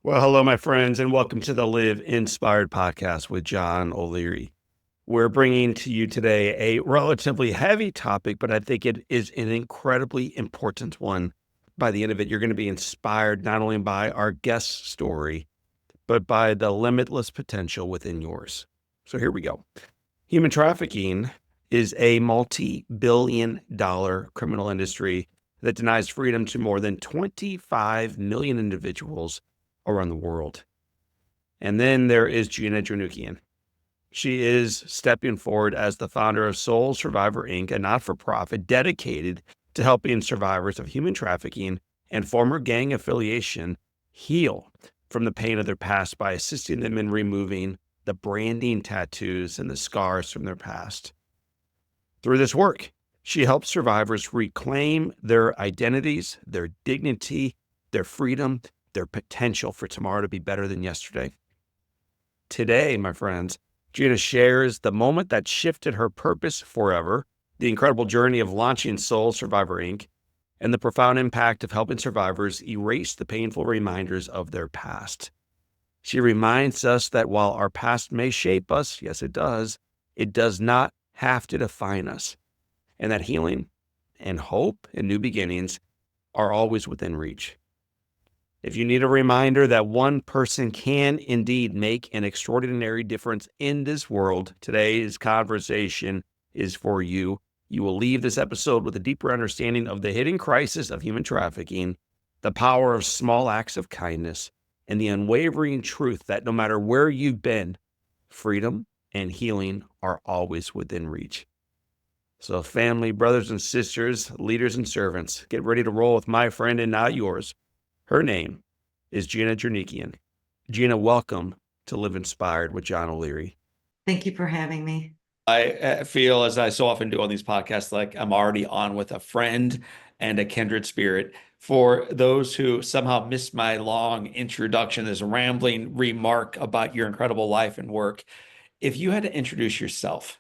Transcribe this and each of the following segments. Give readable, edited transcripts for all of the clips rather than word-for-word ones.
Well, hello, my friends, and welcome to the Live Inspired podcast with John O'Leary. We're bringing to you today a relatively heavy topic, but I think it is an incredibly important one. By the end of it, you're going to be inspired not only by our guest story, but by the limitless potential within yours. So here we go. Human trafficking is a multi-billion-dollar criminal industry that denies freedom to more than 25 million individuals around the world. And then there is Gina Jernukian. She is stepping forward as the founder of Soul Survivor Inc., a not-for-profit dedicated to helping survivors of human trafficking and former gang affiliation heal from the pain of their past by assisting them in removing the branding tattoos and the scars from their past. Through this work, she helps survivors reclaim their identities, their dignity, their freedom, their potential for tomorrow to be better than yesterday. Today, my friends, Gina shares the moment that shifted her purpose forever, the incredible journey of launching Soul Survivor Inc., and the profound impact of helping survivors erase the painful reminders of their past. She reminds us that while our past may shape us, yes, it does not have to define us, and that healing and hope and new beginnings are always within reach. If you need a reminder that one person can indeed make an extraordinary difference in this world, today's conversation is for you. You will leave this episode with a deeper understanding of the hidden crisis of human trafficking, the power of small acts of kindness, and the unwavering truth that no matter where you've been, freedom and healing are always within reach. So family, brothers and sisters, leaders and servants, get ready to roll with my friend and not yours. Her name is Gina Jernukian. Gina, welcome to Live Inspired with John O'Leary. Thank you for having me. I feel, as I so often do on these podcasts, like I'm already on with a friend and a kindred spirit. For those who somehow missed my long introduction, this rambling remark about your incredible life and work, if you had to introduce yourself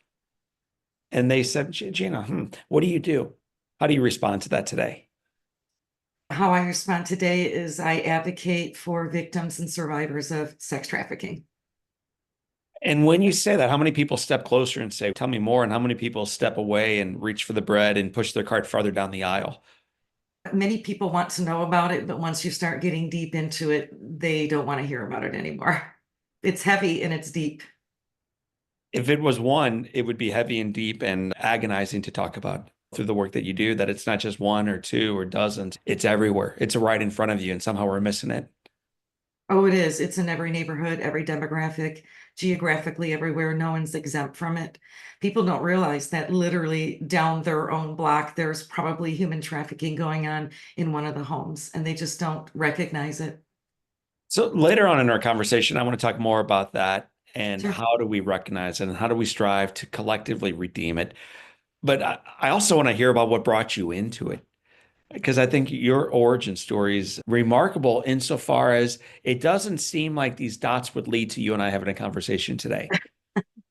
and they said, Gina, what do you do? How do you respond to that today? How I respond today is I advocate for victims and survivors of sex trafficking. And when you say that, how many people step closer and say, tell me more? And how many people step away and reach for the bread and push their cart farther down the aisle? Many people want to know about it, but once you start getting deep into it, they don't want to hear about it anymore. It's heavy and it's deep. If it was one, it would be heavy and deep and agonizing to talk about through the work that you do, that it's not just one or two or dozens. It's everywhere. It's right in front of you, and somehow we're missing it. Oh, it is. It's in every neighborhood, every demographic, geographically everywhere. No one's exempt from it. People don't realize that literally down their own block, there's probably human trafficking going on in one of the homes, and they just don't recognize it. So later on in our conversation, I want to talk more about that and Sure. how do we recognize it and how do we strive to collectively redeem it. But I also want to hear about what brought you into it, because I think your origin story is remarkable insofar as it doesn't seem like these dots would lead to you and I having a conversation today.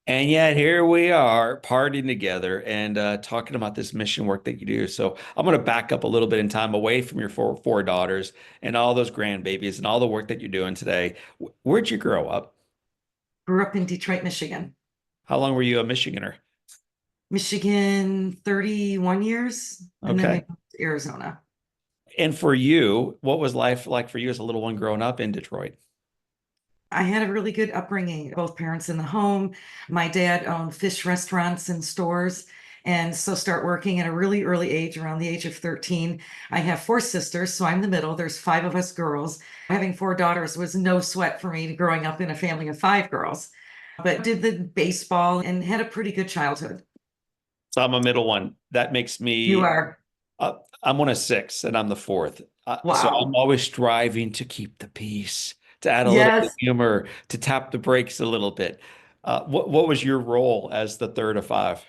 And yet here we are partying together and talking about this mission work that you do. So I'm going to back up a little bit in time away from your four daughters and all those grandbabies and all the work that you're doing today. Where'd you grow up? Grew up in Detroit, Michigan. How long were you a Michiganer? Michigan, 31 years, and then we Okay. moved to Arizona. And for you, what was life like for you as a little one growing up in Detroit? I had a really good upbringing, both parents in the home. My dad owned fish restaurants and stores. And so start working at a really early age, around the age of 13. I have four sisters, so I'm the middle. There's five of us girls. Having four daughters was no sweat for me growing up in a family of five girls, but did the baseball and had a pretty good childhood. So I'm a middle one. That makes You me, are. I'm one of six and I'm the fourth. So I'm Wow. always striving to keep the peace, to add a little bit of Yes. humor, to tap the brakes a little bit. What was your role as the third of five?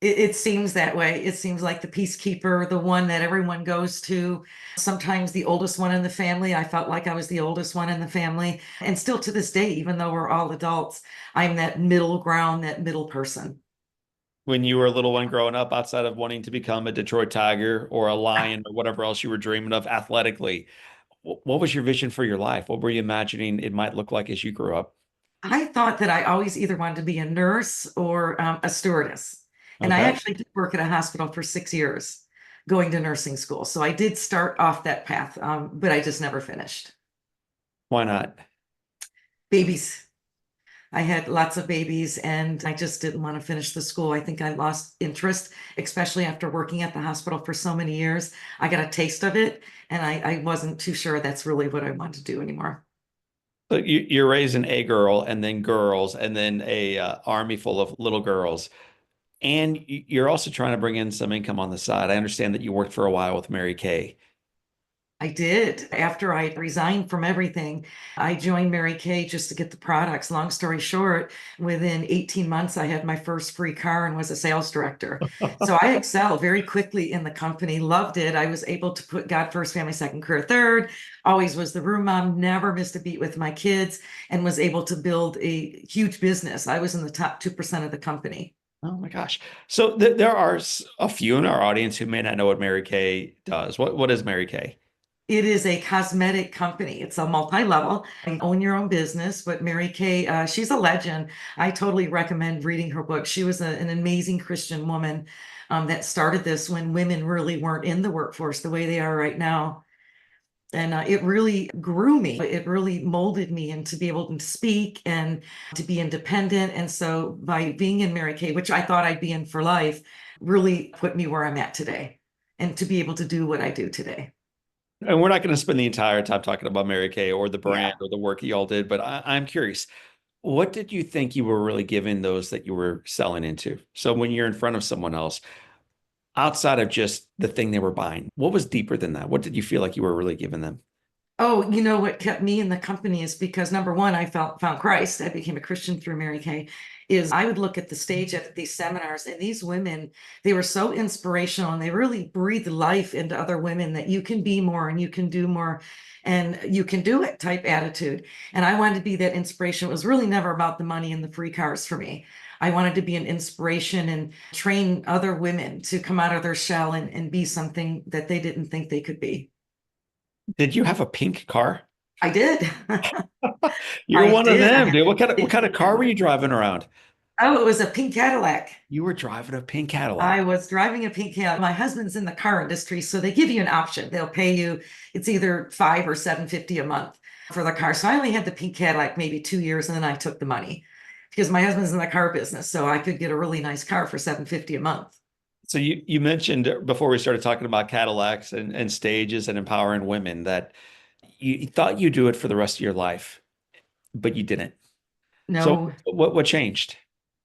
It seems that way. It seems like the peacekeeper, the one that everyone goes to, sometimes the oldest one in the family. I felt like I was the oldest one in the family. And still to this day, even though we're all adults, I'm that middle ground, that middle person. When you were a little one growing up, outside of wanting to become a Detroit Tiger or a Lion or whatever else you were dreaming of athletically, What was your vision for your life? What were you imagining it might look like as you grew up? I thought that I always either wanted to be a nurse or a stewardess. And I Okay. actually did work at a hospital for 6 years going to nursing school. So I did start off that path, but I just never finished. Why not? Babies. I had lots of babies and I just didn't want to finish the school. I think I lost interest, especially after working at the hospital for so many years. I got a taste of it and I wasn't too sure that's really what I want to do anymore. So you're raising a girl and then girls and then a army full of little girls. And you're also trying to bring in some income on the side. I understand that you worked for a while with Mary Kay. I did. After I resigned from everything, I joined Mary Kay just to get the products. Long story short, within 18 months, I had my first free car and was a sales director. So I excelled very quickly in the company, loved it. I was able to put God first, family second, career third, always was the room mom, never missed a beat with my kids, and was able to build a huge business. I was in the top 2% of the company. Oh my gosh. So there are a few in our audience who may not know what Mary Kay does. What is Mary Kay? It is a cosmetic company. It's a multi-level. You own your own business, but Mary Kay, she's a legend. I totally recommend reading her book. She was an amazing Christian woman that started this when women really weren't in the workforce the way they are right now. And it really grew me. It really molded me into be able to speak and to be independent. And so by being in Mary Kay, which I thought I'd be in for life, really put me where I'm at today and to be able to do what I do today. And we're not going to spend the entire time talking about Mary Kay or the brand Yeah. or the work y'all did, but I'm curious. What did you think you were really giving those that you were selling into? So when you're in front of someone else, outside of just the thing they were buying, what was deeper than that? What did you feel like you were really giving them? Oh, you know what kept me in the company is because number one, I found Christ. I became a Christian through Mary Kay. Is I would look at the stage at these seminars, and these women, they were so inspirational and they really breathed life into other women that you can be more and you can do more and you can do it type attitude. And I wanted to be that inspiration. It was really never about the money and the free cars for me. I wanted to be an inspiration and train other women to come out of their shell and be something that they didn't think they could be. Did you have a pink car? I did. You're I one of did. I them, had dude. What pink kind of car were you Cadillac. driving around? Oh, it was a pink Cadillac. You were driving a pink I Cadillac. was driving a pink Cadillac. My husband's in the car industry, so they give you an option. They'll pay you, it's either 5 or 750 a month for the car. So I only had the pink Cadillac maybe 2 years, and then I took the money because my husband's in the car business, so I could get a really nice car for 750 a month. So you mentioned before we started talking about Cadillacs and stages and empowering women that you thought you'd do it for the rest of your life, but you didn't. So No, what changed?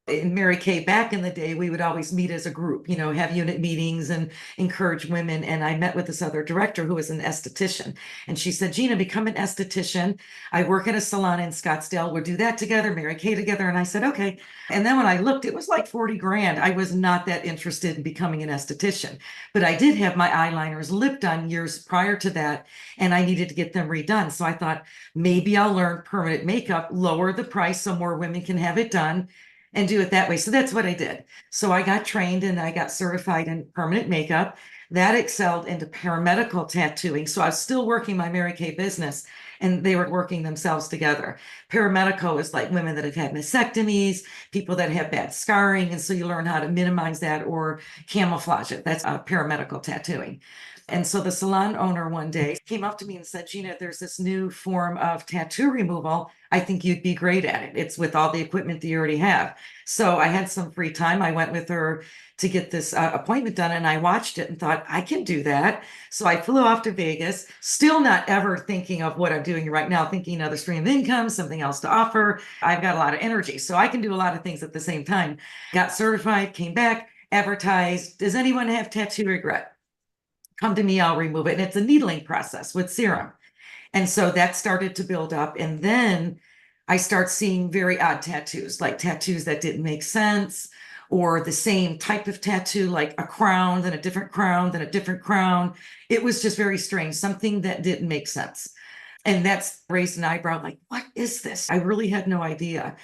in Mary Kay back in the day, we would always meet as a group, have unit meetings and encourage women. And I met with this other director who was an esthetician. And she said, Gina, become an esthetician. I work at a salon in Scottsdale. We'll do that together, Mary Kay together. And I said, okay. And then when I looked, it was like 40 grand. I was not that interested in becoming an esthetician, but I did have my eyeliners lip done years prior to that. And I needed to get them redone. So I thought maybe I'll learn permanent makeup, lower the price so more women can have it done and do it that way. So that's what I did. So I got trained and I got certified in permanent makeup. That excelled into paramedical tattooing. So I was still working my Mary Kay business and they were working themselves together. Paramedical is like women that have had mastectomies, people that have bad scarring. And so you learn how to minimize that or camouflage it. That's paramedical tattooing. And so the salon owner one day came up to me and said, Gina, there's this new form of tattoo removal. I think you'd be great at it. It's with all the equipment that you already have. So I had some free time. I went with her to get this appointment done and I watched it and thought, I can do that. So I flew off to Vegas, still not ever thinking of what I'm doing right now, thinking another stream of income, something else to offer. I've got a lot of energy, so I can do a lot of things at the same time. Got certified, came back, advertised. Does anyone have tattoo regret? Come to me, I'll remove it. And it's a needling process with serum. And so that started to build up. And then I start seeing very odd tattoos, like tattoos that didn't make sense, or the same type of tattoo, like a crown, then a different crown, then a different crown. It was just very strange, something that didn't make sense. And that's raised an eyebrow, like, what is this? I really had no idea.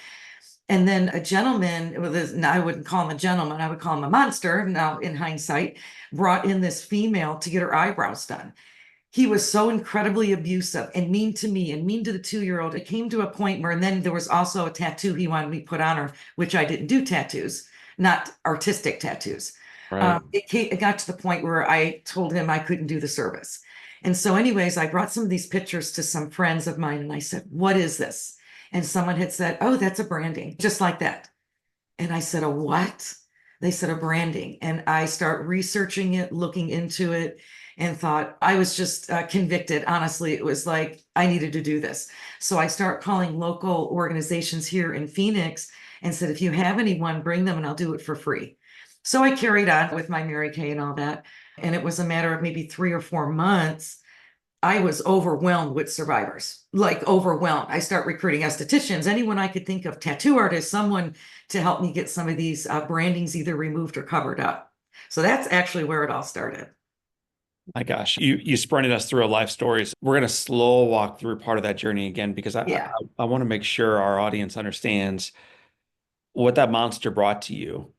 And then a gentleman, I wouldn't call him a gentleman, I would call him a monster now in hindsight, brought in this female to get her eyebrows done. He was so incredibly abusive and mean to me and mean to the 2-year-old. It came to a point where, and then there was also a tattoo he wanted me to put on her, which I didn't do tattoos, not artistic tattoos. Right. It got to the point where I told him I couldn't do the service. And so, anyways, I brought some of these pictures to some friends of mine and I said, "What is this?" And someone had said, "Oh, that's a branding," just like that. And I said, "A what?" They said, "A branding." And I start researching it, looking into it, and thought I was just convicted. Honestly, it was like I needed to do this. So I start calling local organizations here in Phoenix and said, "If you have anyone, bring them and I'll do it for free." So I carried on with my Mary Kay and all that. And it was a matter of maybe 3 or 4 months. I was overwhelmed with survivors, like overwhelmed. I start recruiting estheticians, anyone I could think of, tattoo artists, someone to help me get some of these brandings either removed or covered up. So that's actually where it all started. My gosh, you sprinted us through a life stories. We're going to slow walk through part of that journey again because Yeah. I want to make sure our audience understands what that monster brought to you,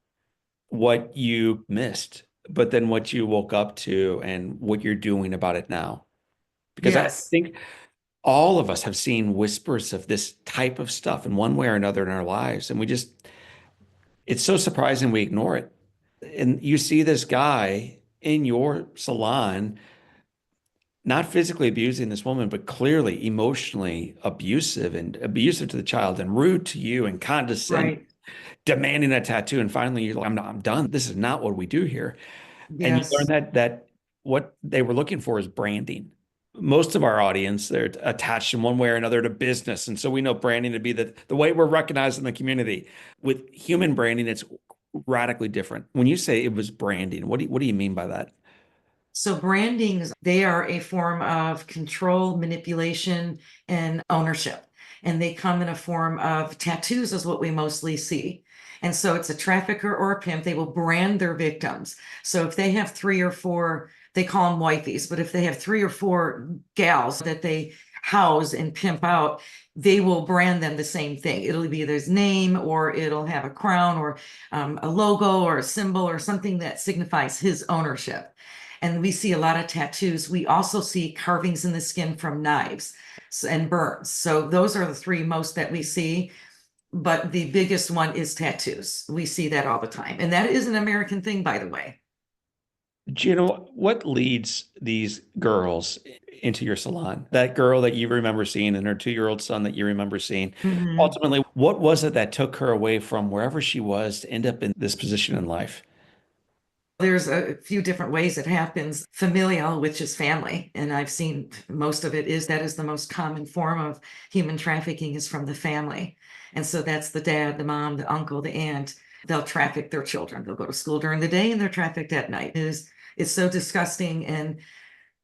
what you missed, but then what you woke up to and what you're doing about it now. Because I Yes. think all of us have seen whispers of this type of stuff in one way or another in our lives, and it's so surprising we ignore it. And you see this guy in your salon not physically abusing this woman, but clearly emotionally abusive and abusive to the child and rude to you and condescending, Right. demanding a tattoo. And finally, you're like, I'm done. This is not what we do here. And you learn Yes. that what they were looking for is branding. Most of our audience, they're attached in one way or another to business. And so we know branding to be the way we're recognized in the community. With human branding, it's radically different. When you say it was branding, what do you mean by that? So brandings, they are a form of control, manipulation, and ownership. And they come in a form of tattoos is what we mostly see. And so it's a trafficker or a pimp. They will brand their victims. So if they have 3 or 4, they call them wifeys, but if they have 3 or 4 gals that they house and pimp out, they will brand them the same thing. It'll be their name, or it'll have a crown, or a logo, or a symbol, or something that signifies his ownership. And we see a lot of tattoos. We also see carvings in the skin from knives and burns. So those are the 3 most that we see. But the biggest one is tattoos. We see that all the time. And that is an American thing, by the way. Do you know what leads these girls into your salon? That girl that you remember seeing and her 2-year-old son that you remember seeing. Mhm. Ultimately, what was it that took her away from wherever she was to end up in this position in life? There's a few different ways it happens. Familial, which is family, and I've seen most of it is that is the most common form of human trafficking is from the family. And so that's the dad, the mom, the uncle, the aunt. They'll traffic their children. They'll go to school during the day and they're trafficked at night. It's so disgusting and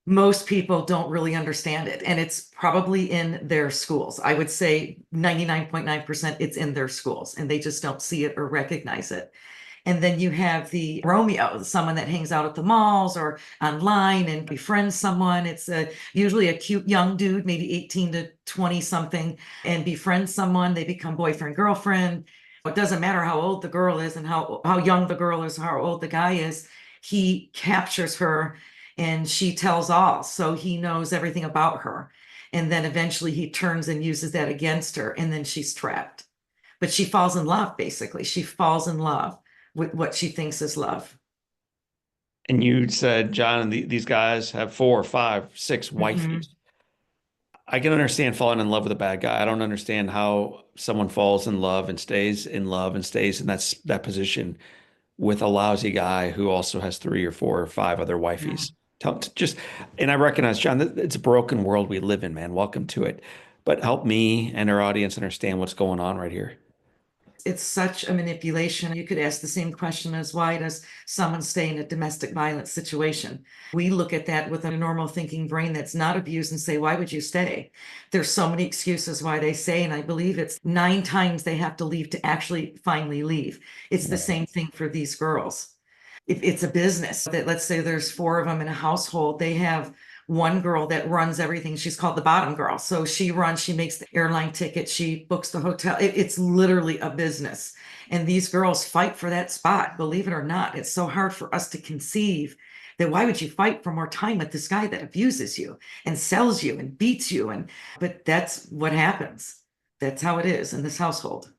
most people don't really understand it. And it's probably in their schools. I would say 99.9% it's in their schools and they just don't see it or recognize it. And then you have the Romeo, someone that hangs out at the malls or online and befriends someone. It's usually a cute young dude, maybe 18 to 20 something, and befriends someone. They become boyfriend, girlfriend. It doesn't matter how old the girl is and how young the girl is, how old the guy is. He captures her and she tells all. So he knows everything about her. And then eventually he turns and uses that against her, and then she's trapped. But she falls in love, basically. She falls in love with what she thinks is love. And you said, John, these guys have 4, 5, 6 Mhm. wifeys. I can understand falling in love with a bad guy. I don't understand how someone falls in love and stays in love and stays in that position with a lousy guy who also has 3 or 4 or 5 other Yeah. wifeys. Just, and I recognize, John, that it's a broken world we live in, man. Welcome to it. But help me and our audience understand what's going on right here. It's such a manipulation. You could ask the same question as why does someone stay in a domestic violence situation? We look at that with a normal thinking brain that's not abused and say, why would you stay? There's so many excuses why they say, and I believe it's 9 times they have to leave to actually finally leave. It's the Right. same thing for these girls. If it's a business that let's say there's 4 of them in a household, they have one girl that runs everything. She's called the bottom girl. So she makes the airline ticket, she books the hotel. It's literally a business. And these girls fight for that spot, believe it or not. It's so hard for us to conceive then why would you fight for more time with this guy that abuses you and sells you and beats you? But that's what happens. That's how it is in this household.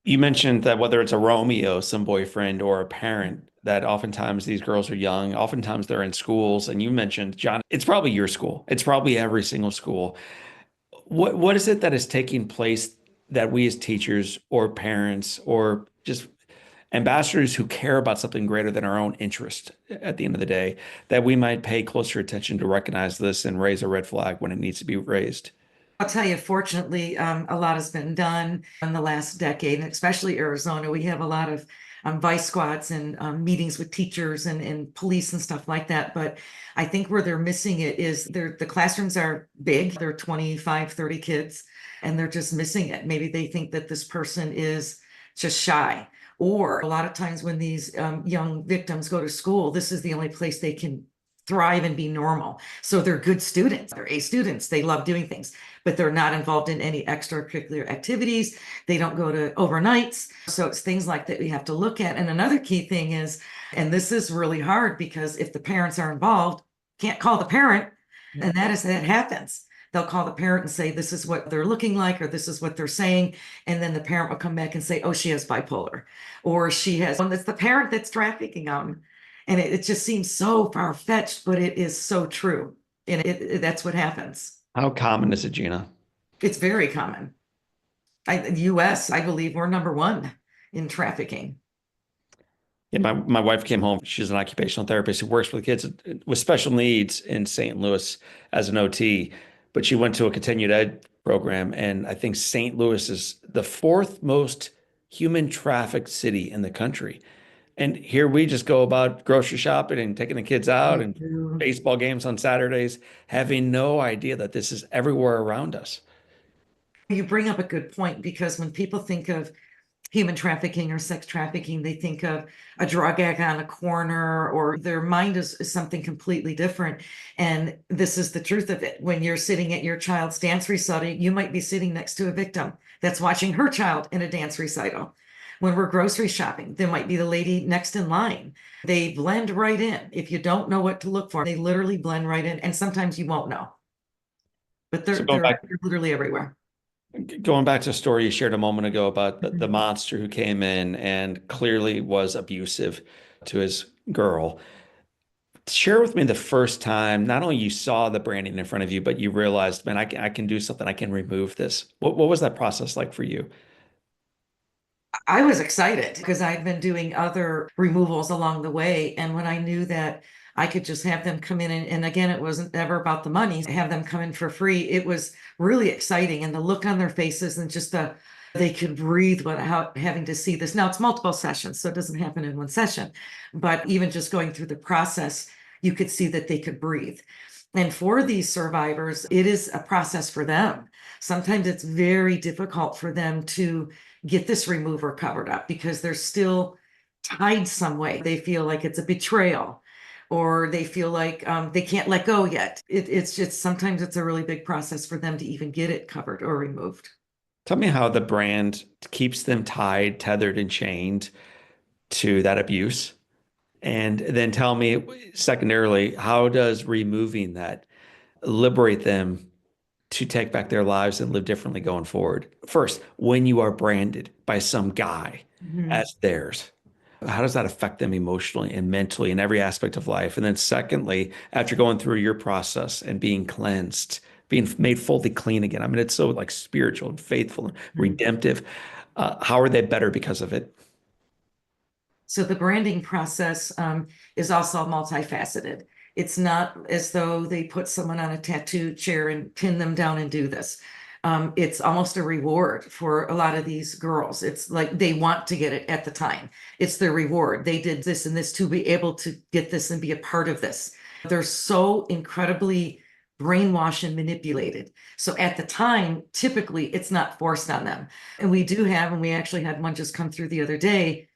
You mentioned that whether it's a Romeo, some boyfriend, or a parent, that oftentimes these girls are young, oftentimes they're in schools. And you mentioned, John, it's probably your school. It's probably every single school. What is it that is taking place that we as teachers or parents or just ambassadors who care about something greater than our own interest at the end of the day, that we might pay closer attention to recognize this and raise a red flag when it needs to be raised? I'll tell you, fortunately, a lot has been done in the last decade, and especially Arizona. We have a lot of vice squads and meetings with teachers and police and stuff like that. But I think where they're missing it is the classrooms are big. They're 25, 30 kids, and they're just missing it. Maybe they think that this person is just shy. Or a lot of times when these young victims go to school, this is the only place they can thrive and be normal. So they're good students. They're A students. They love doing things, but they're not involved in any extracurricular activities. They don't go to overnights. So it's things like that we have to look at. And another key thing is, and this is really hard because if the parents are involved, can't call the parent, and that happens. They'll call the parent and say, this is what they're looking like, or this is what they're saying. And then the parent will come back and say, oh, she has bipolar, or she has, and it's the parent that's trafficking them. And it just seems so far-fetched, but it is so true. And that's what happens. How common is it, Gina? It's very common. US, I believe we're number one in trafficking. Yeah, my wife came home. She's an occupational therapist who works with kids with special needs in St. Louis as an OT, but she went to a continued ed program. And I think St. Louis is the fourth most human trafficked city in the country. And here we just go about grocery shopping and taking the kids out and baseball games on Saturdays, having no idea that this is everywhere around us. You bring up a good point because when people think of human trafficking or sex trafficking, they think of a drug addict on a corner, or their mind is something completely different. And this is the truth of it. When you're sitting at your child's dance recital, you might be sitting next to a victim that's watching her child in a dance recital. When we're grocery shopping, there might be the lady next in line. They blend right in. If you don't know what to look for, they literally blend right in. And sometimes you won't know, but So they're literally everywhere. going back to a story you shared a moment ago about the Mhm. monster who came in and clearly was abusive to his girl. Share with me the first time not only you saw the branding in front of you, but you realized, man, I can do something. I can remove this. What was that process like for you? I was excited because I'd been doing other removals along the way. And when I knew that I could just have them come in, and again, it wasn't ever about the money, have them come in for free, it was really exciting. And the look on their faces and just they could breathe without having to see this. Now it's multiple sessions, so it doesn't happen in one session. But even just going through the process, you could see that they could breathe. And for these survivors, it is a process for them. Sometimes it's very difficult for them to get this remover covered up because they're still tied some way. They feel like it's a betrayal, or they feel like they can't let go yet. It's just sometimes it's a really big process for them to even get it covered or removed. Tell me how the brand keeps them tied, tethered, and chained to that abuse. And then tell me, secondarily, how does removing that liberate them to take back their lives and live differently going forward? First, when you are branded by some guy Mhm. as theirs, how does that affect them emotionally and mentally in every aspect of life? And then, secondly, after going through your process and being cleansed, being made fully clean again, I mean, it's so like spiritual and faithful and Mhm. redemptive. How are they better because of it? So the branding process is also multifaceted. It's not as though they put someone on a tattoo chair and pin them down and do this. It's almost a reward for a lot of these girls. It's like they want to get it at the time. It's their reward. They did this and this to be able to get this and be a part of this. They're so incredibly brainwashed and manipulated. So at the time, typically it's not forced on them. And we do have, and we actually had one just come through the other day,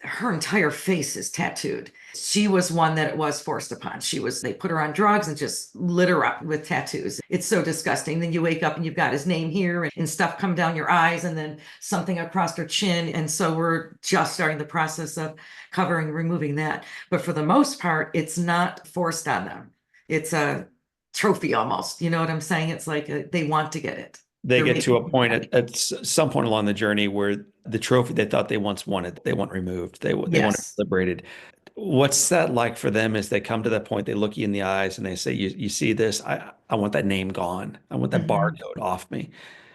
her entire face is tattooed. She was one that it was forced upon. They put her on drugs and just lit her up with tattoos. It's so disgusting. Then you wake up and you've got his name here and stuff come down your eyes and then something across her chin. And so we're just starting the process of covering, removing that. But for the most part, it's not forced on them. It's a trophy almost. You know what I'm saying? It's like they want to get it. They They're get to making a it point happen. at some point along the journey where the trophy they thought they once wanted, they want removed. They want it Yes. liberated. What's that like for them as they come to that point? They look you in the eyes and they say, you see this? I want that name gone. I want that Mhm. barcode off me.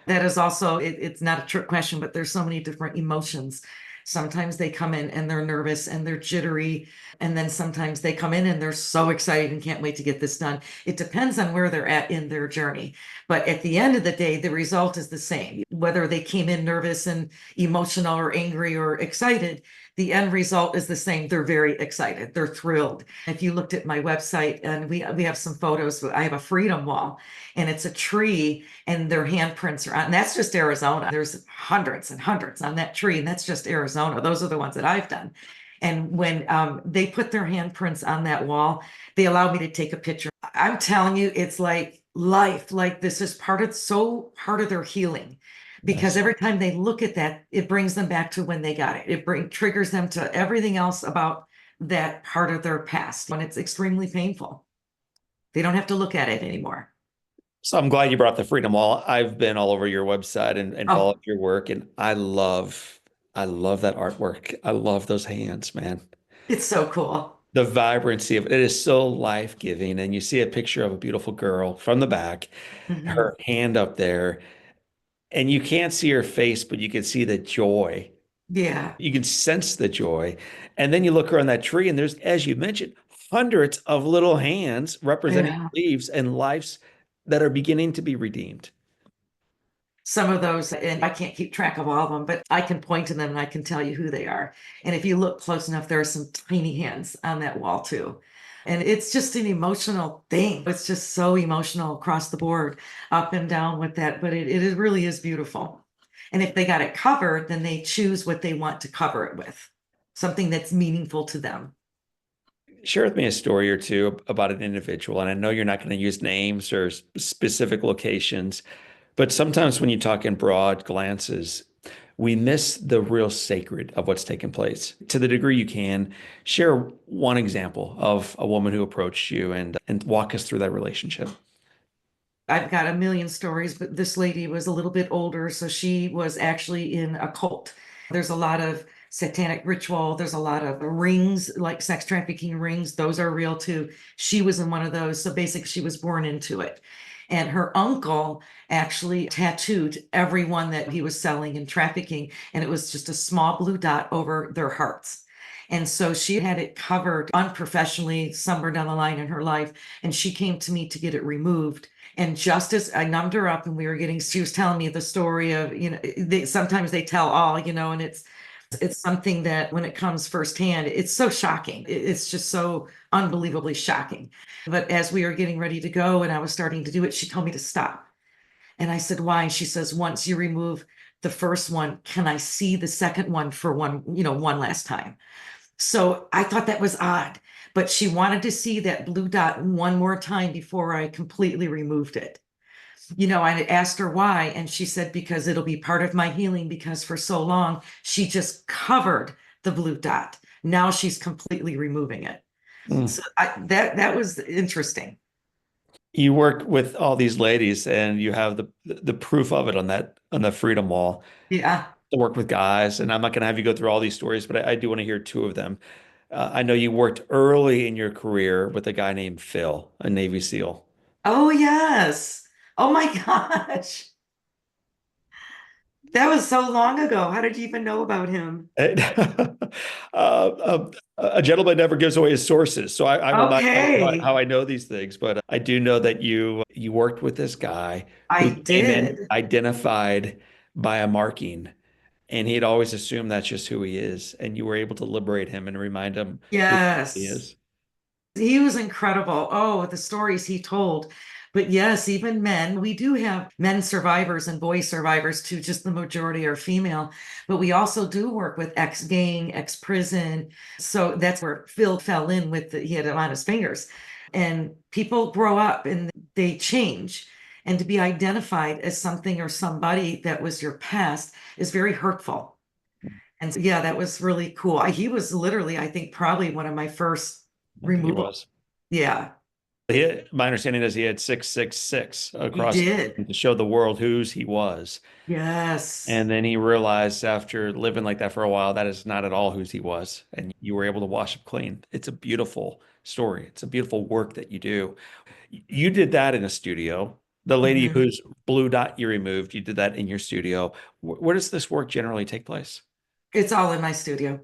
That is also, it's not a trick question, but there's so many different emotions. Sometimes they come in and they're nervous and they're jittery. And then sometimes they come in and they're so excited and can't wait to get this done. It depends on where they're at in their journey. But at the end of the day, the result is the same. Whether they came in nervous and emotional or angry or excited, the end result is the same. They're very excited. They're thrilled. If you looked at my website and we have some photos, I have a freedom wall and it's a tree and their handprints are on. And that's just Arizona. There's hundreds and hundreds on that tree, and that's just Arizona. Those are the ones that I've done. And when they put their handprints on that wall, they allow me to take a picture. I'm telling you, it's like life. Like this is part of their healing. Because Yes. every time they look at that, it brings them back to when they got it. Triggers them to everything else about that part of their past when it's extremely painful. They don't have to look at it anymore. So I'm glad you brought the Freedom Wall. I've been all over your website and Oh, followed your work, and I love that artwork. I love those hands, man. it's so cool. The vibrancy of it, it is so life-giving. And you see a picture of a beautiful girl from the back, Mhm. her hand up there, and you can't see her face, but you can see the joy. Yeah, You can sense the joy. And then you look around that tree, and there's, as you mentioned, hundreds of little hands representing yeah. leaves and lives that are beginning to be redeemed. Some of those, and I can't keep track of all of them, but I can point to them and I can tell you who they are. And if you look close enough, there are some tiny hands on that wall too. And it's just an emotional thing. It's just so emotional across the board, up and down with that. But really is beautiful. And if they got it covered, then they choose what they want to cover it with, something that's meaningful to them. Share with me a story or two about an individual. And I know you're not going to use names or specific locations, but sometimes when you talk in broad glances, we miss the real sacred of what's taken place. To the degree you can, share one example of a woman who approached you and walk us through that relationship. I've got a million stories, but this lady was a little bit older, so she was actually in a cult. There's a lot of satanic ritual, there's a lot of rings, like sex trafficking rings, those are real too. She was in one of those, so basically she was born into it. And her uncle actually tattooed everyone that he was selling and trafficking, and it was just a small blue dot over their hearts. And so she had it covered unprofessionally somewhere down the line in her life, and she came to me to get it removed. And just as I numbed her up and she was telling me the story of, sometimes they tell all, and it's something that when it comes firsthand, it's so shocking. It's just so unbelievably shocking. But as we were getting ready to go and I was starting to do it, she told me to stop. And I said, why? And she says, once you remove the first one, can I see the second one for one last time? So I thought that was odd, but she wanted to see that blue dot one more time before I completely removed it. I asked her why, and she said, because it'll be part of my healing, because for so long she just covered the blue dot. Now she's completely removing it. Mm. So that was interesting. You work with all these ladies and you have the proof of it on the Freedom Wall. Yeah. To work with guys, and I'm not going to have you go through all these stories, but I do want to hear two of them. I know you worked early in your career with a guy named Phil, a Navy SEAL. Oh, yes. Oh my gosh. That was so long ago. How did you even know about him? A gentleman never gives away his sources, so I will not tell you how Okay. I know these things, but I do know that you worked with this guy I who came in did. identified by a marking, and he had always assumed that's just who he is, and you were able to liberate him and remind him who he Yes. is. He was incredible. Oh, the stories he told. But yes, even men, we do have men survivors and boy survivors too, just the majority are female. But we also do work with ex-gang, ex-prison. So that's where Phil fell in with he had it on his fingers. And people grow up and they change. And to be identified as something or somebody that was your past is very hurtful. And so, yeah, that was really cool. He was literally, I think, probably one of my first I think he removal. was. Yeah, My understanding is he had 666 he across did. to show the world whose he was. Yes. And then he realized after living like that for a while, that is not at all whose he was. And you were able to wash him clean. It's a beautiful story. It's a beautiful work that you do. You did that in a studio. The lady Mhm. whose blue dot you removed, you did that in your studio. Where does this work generally take place? It's all in my studio.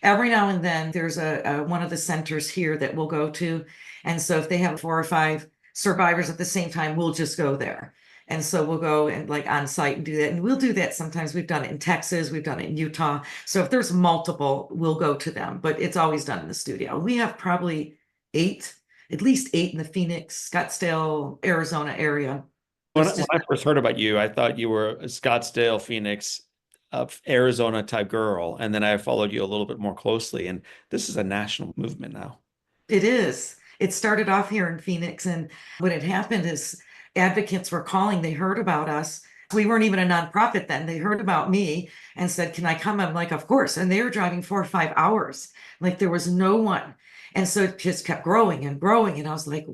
Every now and then, there's a one of the centers here that we'll go to, and so if they have 4 or 5 survivors at the same time, we'll just go there. And so we'll go and like on site and do that. And we'll do that sometimes. We've done it in Texas, we've done it in Utah. So if there's multiple, we'll go to them, but it's always done in the studio. We have probably 8, at least 8 in the Phoenix, Scottsdale, Arizona area. When It's when just, I first heard about you, I thought you were a Scottsdale, Phoenix, Arizona type girl. And then I followed you a little bit more closely. And this is a national movement now. it is. It started off here in Phoenix, and what had happened is advocates were calling. They heard about us. We weren't even a nonprofit then. They heard about me and said, "Can I come?" I'm like, "Of course." And they were driving 4 or 5 hours. Like there was no one. And so it just kept growing and growing. And I was like,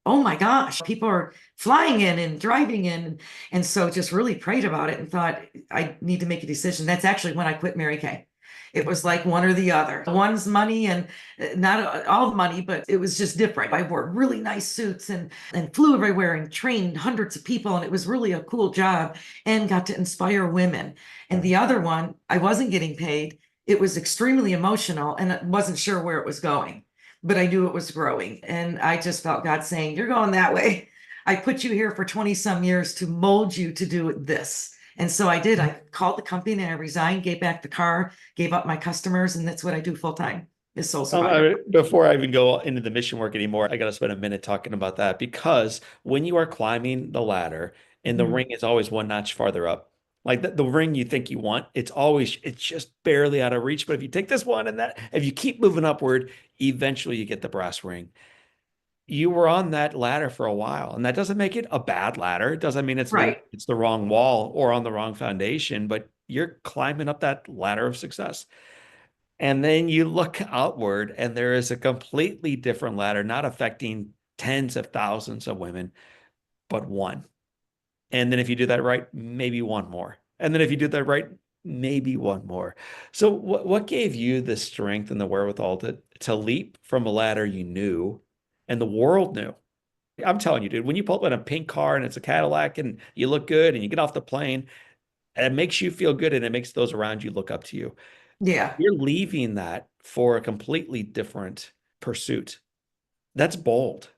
oh my gosh, people are flying in and driving in. And so just really prayed about it and thought, I need to make a decision. That's actually when I quit Mary Kay. It was like one or the other. One's money and not all the money, but it was just different. I wore really nice suits and flew everywhere and trained hundreds of people, and it was really a cool job and got to inspire women. And the other one, I wasn't getting paid. It was extremely emotional, and I wasn't sure where it was going, but I knew it was growing, and I just felt God saying, "You're going that way. I put you here for 20 some years to mold you to do this." And so I did. I called the company and I resigned, gave back the car, gave up my customers, and that's what I do full time is Soul Survivor. Before I even go into the mission work anymore, I got to spend a minute talking about that because when you are climbing the ladder and the Mhm. ring is always one notch farther up, like the ring you think you want, it's just barely out of reach. But if you take this one and that, if you keep moving upward, eventually you get the brass ring. You were on that ladder for a while, and that doesn't make it a bad ladder. It doesn't mean Right. it's the wrong wall or on the wrong foundation, but you're climbing up that ladder of success. And then you look outward, and there is a completely different ladder, not affecting tens of thousands of women, but one. And then if you do that right, maybe one more. And then if you do that right, maybe one more. So what gave you the strength and the wherewithal to leap from a ladder you knew and the world knew? I'm telling you, dude, when you pull up in a pink car and it's a Cadillac and you look good and you get off the plane, it makes you feel good and it makes those around you look up to you. Yeah. You're leaving that for a completely different pursuit. That's bold.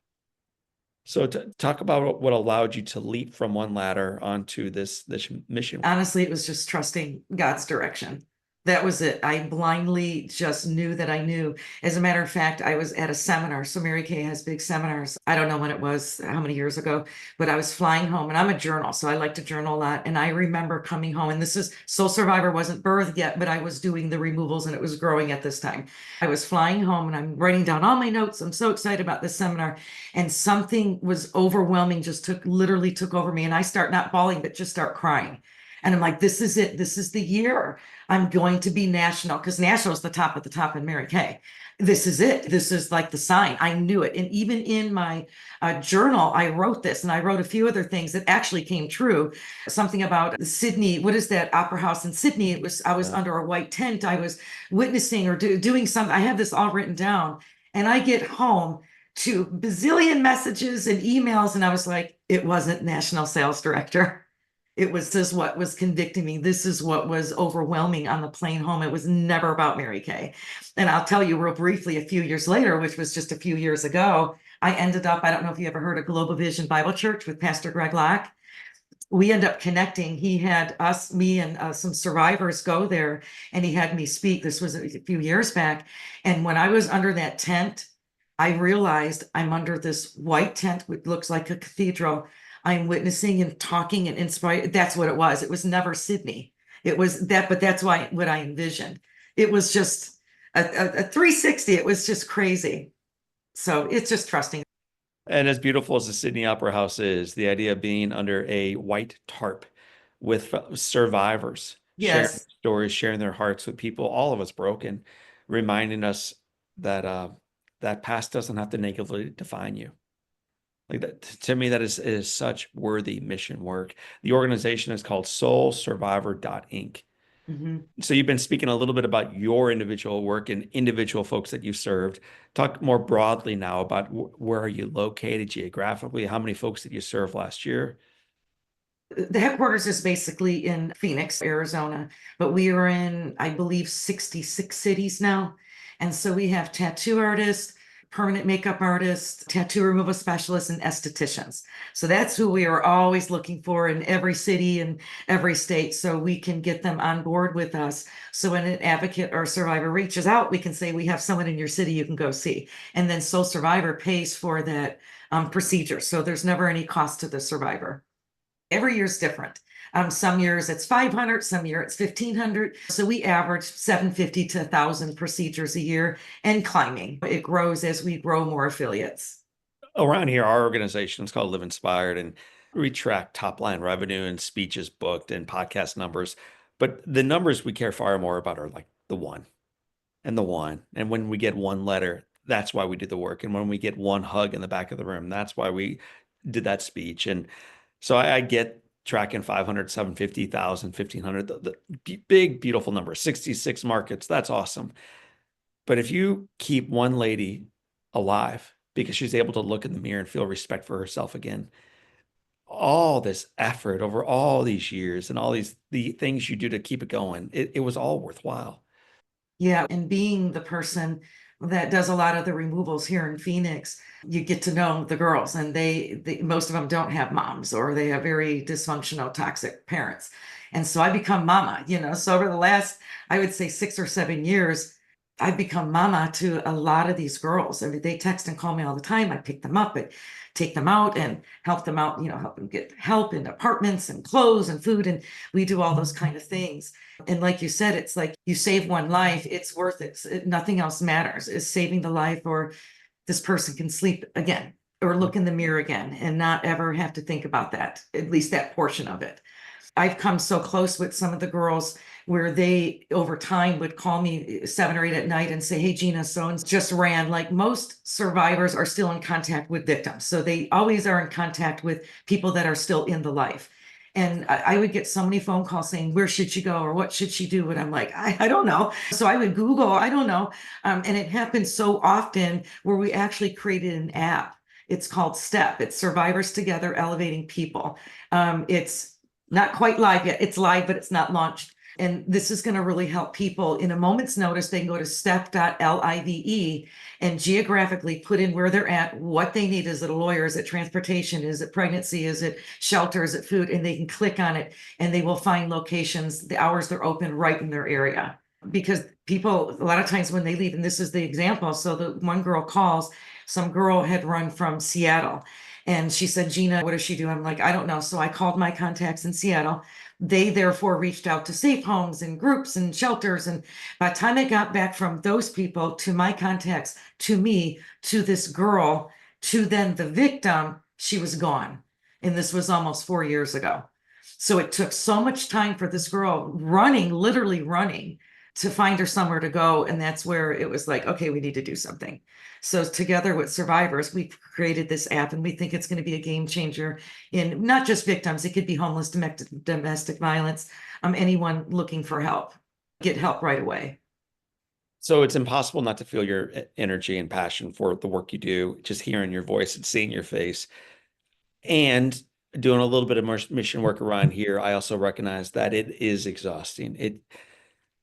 So talk about what allowed you to leap from one ladder onto this mission. Honestly, it was just trusting God's direction. That was it. I blindly just knew that I knew. As a matter of fact, I was at a seminar. So Mary Kay has big seminars. I don't know when it was, how many years ago, but I was flying home and I'm a journal. So I like to journal a lot. And I remember coming home, and this is Soul Survivor wasn't birthed yet, but I was doing the removals and it was growing at this time. I was flying home and I'm writing down all my notes. I'm so excited about this seminar. And something was overwhelming, just literally took over me. And I start not bawling, but just start crying. And I'm like, this is it. This is the year I'm going to be national, because national is the top of the top in Mary Kay. This is it. This is like the sign. I knew it. And even in my journal, I wrote this, and I wrote a few other things that actually came true. Something about Sydney. What is that opera house in Sydney? I was Yeah. under a white tent. I was witnessing or doing something. I have this all written down. And I get home to bazillion messages and emails, and I was like, it wasn't national sales director. It was just what was convicting me. This is what was overwhelming on the plane home. It was never about Mary Kay. And I'll tell you real briefly, a few years later, which was just a few years ago, I ended up, I don't know if you ever heard of Global Vision Bible Church with Pastor Greg Locke. We end up connecting. He had us, me, and some survivors go there, and he had me speak. This was a few years back. And when I was under that tent, I realized I'm under this white tent, which looks like a cathedral. I'm witnessing and talking and inspired. That's what it was. It was never Sydney. It was that, but that's why what I envisioned. It was just a 360. It was just crazy. So it's just trusting. And as beautiful as the Sydney Opera House is, the idea of being under a white tarp with survivors, sharing Yes. stories, sharing their hearts with people, all of us broken, reminding us that that past doesn't have to negatively define you. Like that, to me, that is such worthy mission work. The organization is called soulsurvivor.inc. Mhm. So you've been speaking a little bit about your individual work and individual folks that you've served. Talk more broadly now about where are you located geographically? How many folks did you serve last year? The headquarters is basically in Phoenix, Arizona, but we are in, I believe, 66 cities now. And so we have tattoo artists, permanent makeup artists, tattoo removal specialists, and estheticians. So that's who we are always looking for in every city and every state so we can get them on board with us. So when an advocate or survivor reaches out, we can say, we have someone in your city you can go see. And then Soul Survivor pays for that procedure. So there's never any cost to the survivor. Every year is different. Some years it's 500, some year it's 1,500. So we average 750 to 1,000 procedures a year and climbing. It grows as we grow more affiliates. Around here, our organization is called Live Inspired, and we track top line revenue and speeches booked and podcast numbers. But the numbers we care far more about are like the one and the one. And when we get one letter, that's why we do the work. And when we get one hug in the back of the room, that's why we did that speech. And so I get tracking 500, 750,000, 1,500, the big, beautiful number, 66 markets. That's awesome. But if you keep one lady alive because she's able to look in the mirror and feel respect for herself again, all this effort over all these years and all the things you do to keep it going, it was all worthwhile. Yeah, and being the person that does a lot of the removals here in Phoenix, you get to know the girls, and they most of them don't have moms or they have very dysfunctional, toxic parents. And so I become mama, So over the last, I would say 6 or 7 years, I've become mama to a lot of these girls. I mean, they text and call me all the time. I pick them up, I take them out and help them out, help them get help in apartments and clothes and food. And we do all those kind of things. And like you said, it's like you save one life, it's worth it. Nothing else matters. Is saving the life, or this person can sleep again or look in the mirror again and not ever have to think about that, at least that portion of it. I've come so close with some of the girls where they over time would call me 7 or 8 at night and say, "Hey, Gina, so and just ran." Like most survivors are still in contact with victims. So they always are in contact with people that are still in the life. And I would get so many phone calls saying, "Where should she go?" or "What should she do?" And I'm like, I don't know. So I would Google, I don't know. And it happens so often where we actually created an app. It's called STEP. It's Survivors Together Elevating People. It's not quite live yet. It's live, but it's not launched. And this is going to really help people in a moment's notice. They can go to step.live and geographically put in where they're at, what they need. Is it a lawyer? Is it transportation? Is it pregnancy? Is it shelter? Is it food? And they can click on it and they will find locations, the hours they're open right in their area. Because people, a lot of times when they leave, and this is the example. So the one girl calls, some girl had run from Seattle and she said, "Gina, what does she do?" I'm like, "I don't know." So I called my contacts in Seattle. They therefore reached out to safe homes and groups and shelters. And by the time I got back from those people to my contacts, to me, to this girl, to then the victim, she was gone. And this was almost 4 years ago. So it took so much time for this girl running, literally running, to find her somewhere to go. And that's where it was like, okay, we need to do something. So together with survivors, we've created this app and we think it's going to be a game changer in not just victims. It could be homeless, domestic violence, anyone looking for help, get help right away. So it's impossible not to feel your energy and passion for the work you do, just hearing your voice and seeing your face. And doing a little bit of mission work around here, I also recognize that it is exhausting.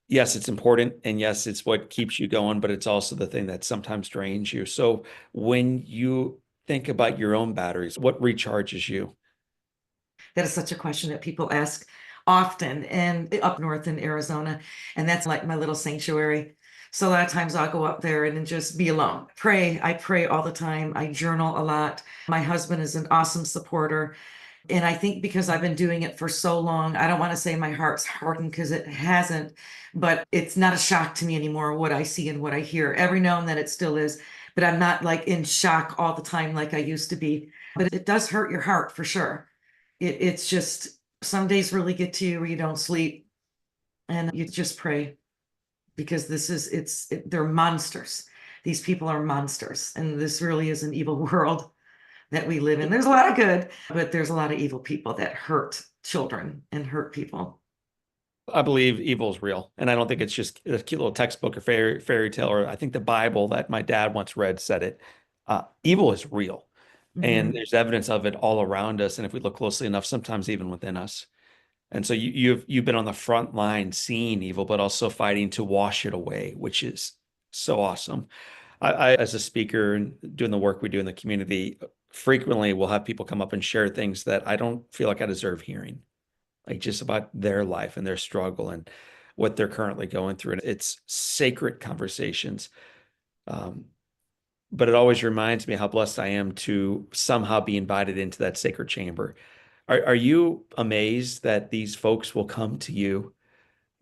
Yes, it's important, and yes, it's what keeps you going, but it's also the thing that sometimes drains you. So when you think about your own batteries, what recharges you? That is such a question that people ask often and up north in Arizona. And that's like my little sanctuary. So a lot of times I'll go up there and then just be alone. Pray. I pray all the time. I journal a lot. My husband is an awesome supporter. And I think because I've been doing it for so long, I don't want to say my heart's hardened because it hasn't, but it's not a shock to me anymore what I see and what I hear. Every now and then it still is, but I'm not like in shock all the time like I used to be. But it does hurt your heart for sure. It's just some days really get to you where you don't sleep and you just pray because they're monsters. These people are monsters, and this really is an evil world that we live in. There's a lot of good, but there's a lot of evil people that hurt children and hurt people. I believe evil is real, and I don't think it's just a cute little textbook or fairy tale. Or I think the Bible that my dad once read said it. Evil is real, and Mhm. there's evidence of it all around us. And if we look closely enough, sometimes even within us. And so you've been on the front line seeing evil, but also fighting to wash it away, which is so awesome. I as a speaker and doing the work we do in the community, frequently will have people come up and share things that I don't feel like I deserve hearing, like just about their life and their struggle and what they're currently going through. And it's sacred conversations. Um, but it always reminds me how blessed I am to somehow be invited into that sacred chamber. Are you amazed that these folks will come to you,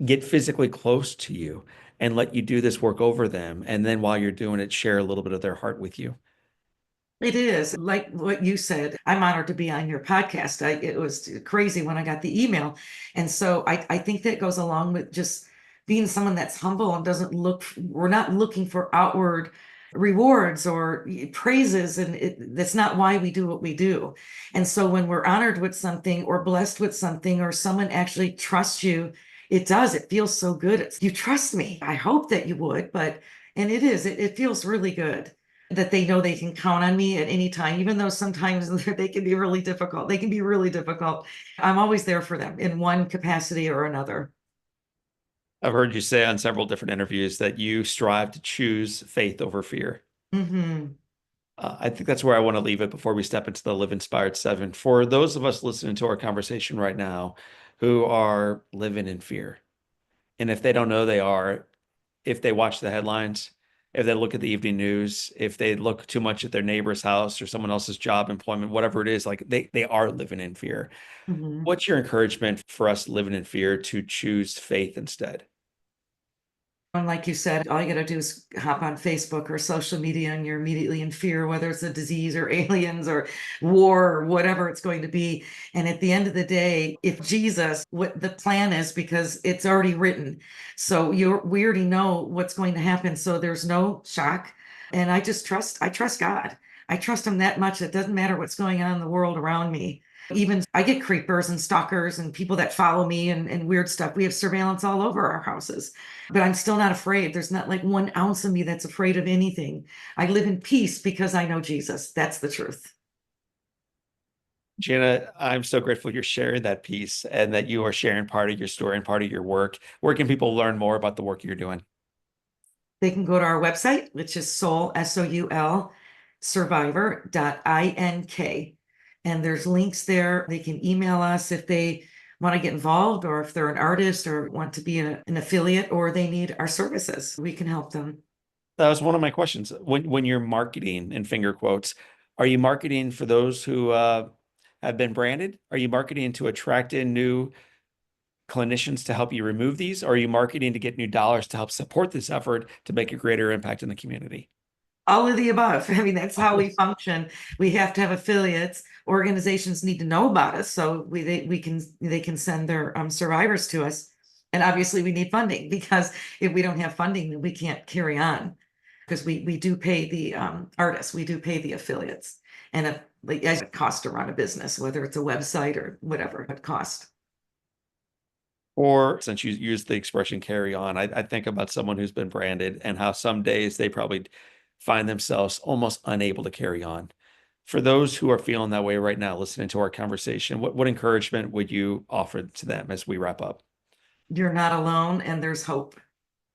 get physically close to you, and let you do this work over them? And then while you're doing it, share a little bit of their heart with you? It is like what you said. I'm honored to be on your podcast. It was crazy when I got the email. And so I think that goes along with just being someone that's humble and doesn't look, we're not looking for outward rewards or praises. And that's not why we do what we do. And so when we're honored with something or blessed with something or someone actually trusts you, it feels so good. You trust me. I hope that you would, and it feels really good that they know they can count on me at any time, even though sometimes they can be really difficult. They can be really difficult. I'm always there for them in one capacity or another. I've heard you say on several different interviews that you strive to choose faith over fear. Hmm. I think that's where I want to leave it before we step into the Live Inspired 7. For those of us listening to our conversation right now who are living in fear, and if they don't know they are, if they watch the headlines, if they look at the evening news, if they look too much at their neighbor's house or someone else's job, employment, whatever it is, like they are living in fear. Hmm. What's your encouragement for us living in fear to choose faith instead? And like you said, all you got to do is hop on Facebook or social media and you're immediately in fear, whether it's a disease or aliens or war or whatever it's going to be. And at the end of the day, if Jesus, what the plan is, because it's already written. So we already know what's going to happen. So there's no shock. And I trust God. I trust him that much. It doesn't matter what's going on in the world around me. Even I get creepers and stalkers and people that follow me and weird stuff. We have surveillance all over our houses, but I'm still not afraid. There's not like 1 ounce of me that's afraid of anything. I live in peace because I know Jesus. That's the truth. Gina, I'm so grateful you're sharing that piece and that you are sharing part of your story and part of your work. Where can people learn more about the work you're doing? They can go to our website, which is soul, survivor.ink. And there's links there. They can email us if they want to get involved or if they're an artist or want to be an affiliate or they need our services. We can help them. That was one of my questions. When you're marketing in finger quotes, are you marketing for those who have been branded? Are you marketing to attract in new clinicians to help you remove these? Or are you marketing to get new dollars to help support this effort to make a greater impact in the community? All of the above. I mean, that's how we function. We have to have affiliates. Organizations need to know about us, so they can send their survivors to us. And obviously, we need funding because if we don't have funding, then we can't carry on. Because we do pay the artists, we do pay the affiliates, and like as it costs to run a business, whether it's a website or whatever it costs. Or since you use the expression carry on, I think about someone who's been branded and how some days they probably find themselves almost unable to carry on. For those who are feeling that way right now, listening to our conversation, what encouragement would you offer to them as we wrap up? You're not alone, and there's hope.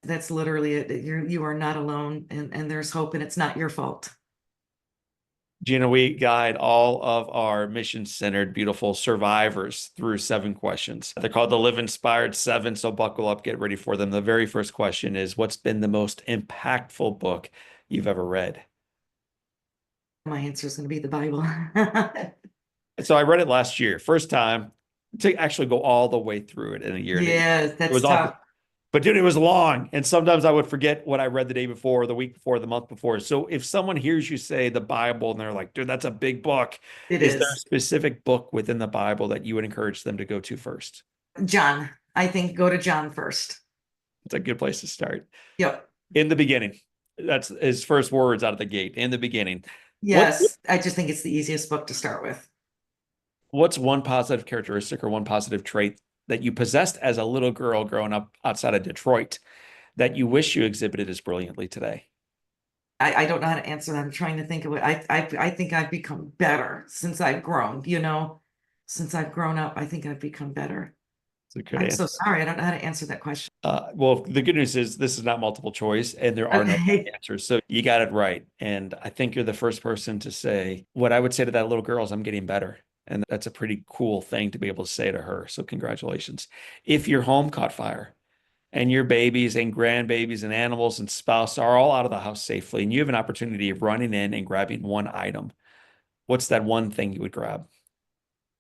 That's literally it. You are not alone, and there's hope, and it's not your fault. Gina, we guide all of our mission-centered, beautiful survivors through 7 questions. They're called the Live Inspired Seven, so buckle up, get ready for them. The very first question is, what's been the most impactful book you've ever read? My answer is going to be the Bible. So I read it last year, first time to actually go all the way through it in a year and 8 months. Yeah, It that's was awesome. tough. But dude, it was long. And sometimes I would forget what I read the day before, the week before, the month before. So if someone hears you say the Bible and they're like, dude, that's a big book, It is there a is. specific book within the Bible that you would encourage them to go to first? John, I think go to John first. It's a good place to start. Yep. In the beginning. That's his first words out of the gate. In the beginning. What Yes, I just think it's the easiest book to start with. what's one positive characteristic or one positive trait that you possessed as a little girl growing up outside of Detroit that you wish you exhibited as brilliantly today? I don't know how to answer that. I'm trying to think of it. I think I've become better since I've grown, since I've grown up, I think I've become better. It's a good I'm so answer. sorry. I don't know how to answer that question. Well, the good news is this is not multiple choice and there are no wrong Okay. answers. So you got it right. And I think you're the first person to say what I would say to that little girl is I'm getting better. And that's a pretty cool thing to be able to say to her. So congratulations. If your home caught fire and your babies and grandbabies and animals and spouse are all out of the house safely and you have an opportunity of running in and grabbing one item, what's that one thing you would grab?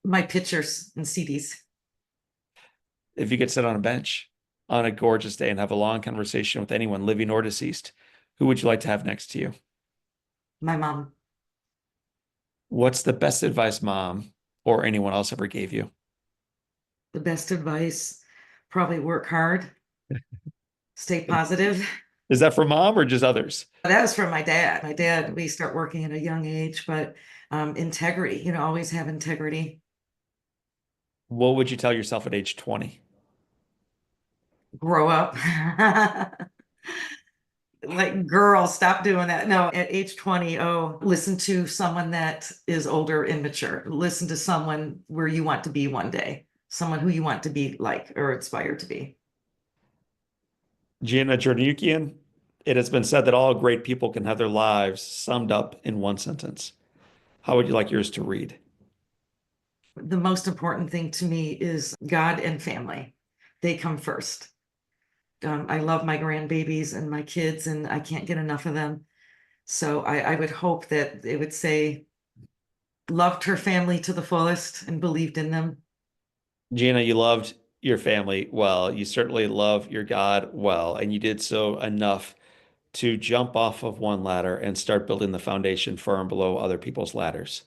My pictures and CDs. If you could sit on a bench on a gorgeous day and have a long conversation with anyone, living or deceased, who would you like to have next to you? My mom. What's the best advice mom or anyone else ever gave you? The best advice, probably work hard, stay positive. Is that for mom or just others? That was from my dad. My dad, we start working at a young age, but integrity, always have integrity. What would you tell yourself at age 20? Grow up. Like, girl, stop doing that. No, at age 20, oh, listen to someone that is older and mature. Listen to someone where you want to be one day, someone who you want to be like or inspired to be. Gina Jernukian, it has been said that all great people can have their lives summed up in one sentence. How would you like yours to read? The most important thing to me is God and family. They come first. I love my grandbabies and my kids, and I can't get enough of them. So I would hope that it would say, loved her family to the fullest and believed in them. Gina, you loved your family well. You certainly love your God well, and you did so enough to jump off of one ladder and start building the foundation firm below other people's ladders.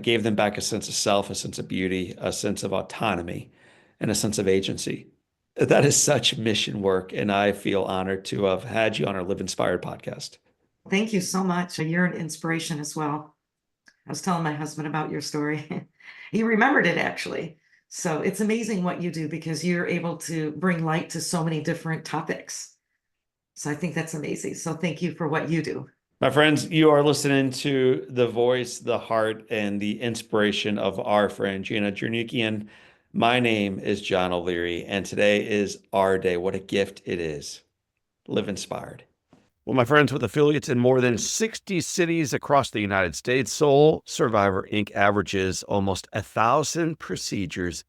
Gave them back a sense of self, a sense of beauty, a sense of autonomy, and a sense of agency. That is such mission work, and I feel honored to have had you on our Live Inspired podcast. Thank you so much. You're an inspiration as well. I was telling my husband about your story. He remembered it actually. So it's amazing what you do because you're able to bring light to so many different topics. So I think that's amazing. So thank you for what you do. My friends, you are listening to the voice, the heart, and the inspiration of our friend Gina Jernukian. My name is John O'Leary, and today is our day. What a gift it is. Live inspired. Well, my friends, with affiliates in more than 60 cities across the United States, Soul Survivor Inc. averages almost 1,000 procedures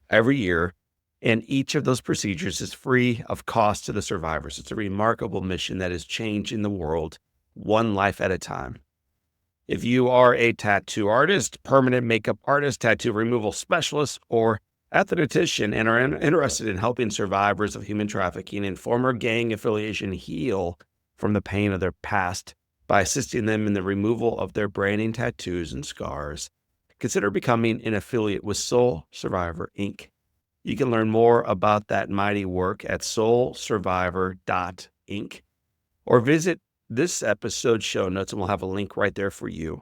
every year, and each of those procedures is free of cost to the survivors. It's a remarkable mission that is changing the world one life at a time. If you are a tattoo artist, permanent makeup artist, tattoo removal specialist, or esthetician and are interested in helping survivors of human trafficking and former gang affiliation heal from the pain of their past by assisting them in the removal of their branding tattoos and scars, consider becoming an affiliate with Soul Survivor Inc. You can learn more about that mighty work at soulsurvivor.inc or visit this episode show notes and we'll have a link right there for you.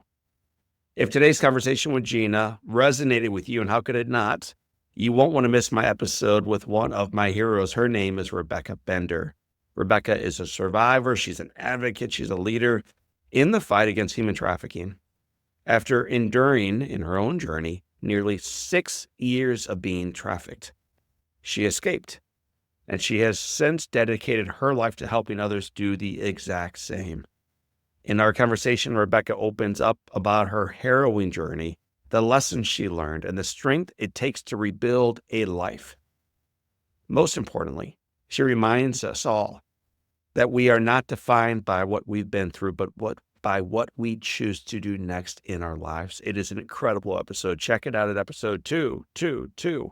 If today's conversation with Gina resonated with you, and how could it not, you won't want to miss my episode with one of my heroes. Her name is Rebecca Bender. Rebecca is a survivor. She's an advocate. She's a leader in the fight against human trafficking. After enduring in her own journey nearly 6 years of being trafficked, she escaped, and she has since dedicated her life to helping others do the exact same. In our conversation, Rebecca opens up about her harrowing journey, the lessons she learned, and the strength it takes to rebuild a life. Most importantly, she reminds us all that we are not defined by what we've been through, but by what we choose to do next in our lives. It is an incredible episode. Check it out at episode 222,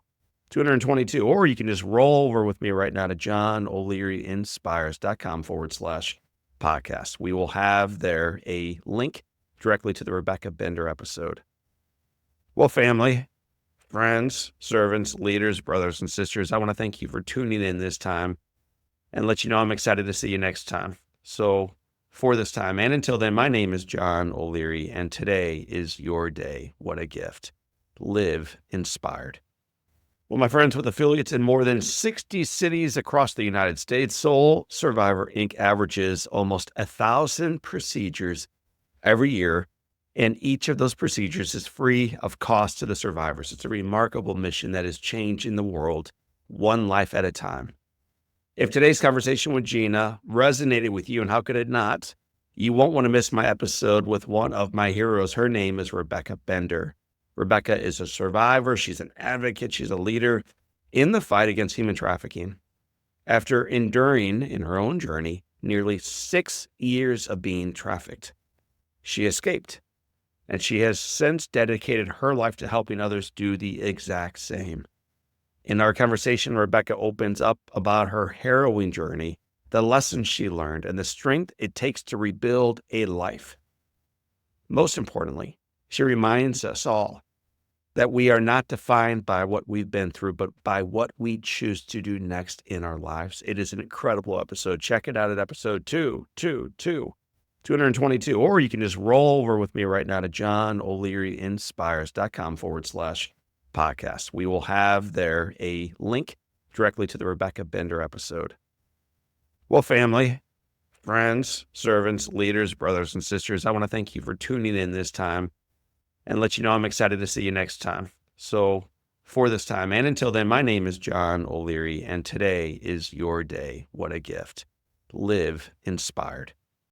or you can just roll over with me right now to johnolearyinspires.com/podcast. We will have there a link directly to the Rebecca Bender episode. Well, family, friends, servants, leaders, brothers, and sisters, I want to thank you for tuning in this time and let you know I'm excited to see you next time. So for this time and until then, my name is John O'Leary, and today is your day. What a gift. Live inspired. Well, my friends, with affiliates in more than 60 cities across the United States, Soul Survivor Inc. averages almost 1,000 procedures every year, and each of those procedures is free of cost to the survivors. It's a remarkable mission that is changing the world one life at a time. If today's conversation with Gina resonated with you, and how could it not, you won't want to miss my episode with one of my heroes. Her name is Rebecca Bender. Rebecca is a survivor. She's an advocate. She's a leader in the fight against human trafficking. After enduring, in her own journey, nearly 6 years of being trafficked, she escaped, and she has since dedicated her life to helping others do the exact same. In our conversation, Rebecca opens up about her harrowing journey, the lessons she learned, and the strength it takes to rebuild a life. Most importantly, she reminds us all that we are not defined by what we've been through, but by what we choose to do next in our lives. It is an incredible episode. Check it out at episode 222, or you can just roll over with me right now to johnolearyinspires.com/podcast. We will have there a link directly to the Rebecca Bender episode. Well, family, friends, servants, leaders, brothers, and sisters, I want to thank you for tuning in this time and let you know I'm excited to see you next time. So for this time and until then, my name is John O'Leary, and today is your day. What a gift. Live inspired.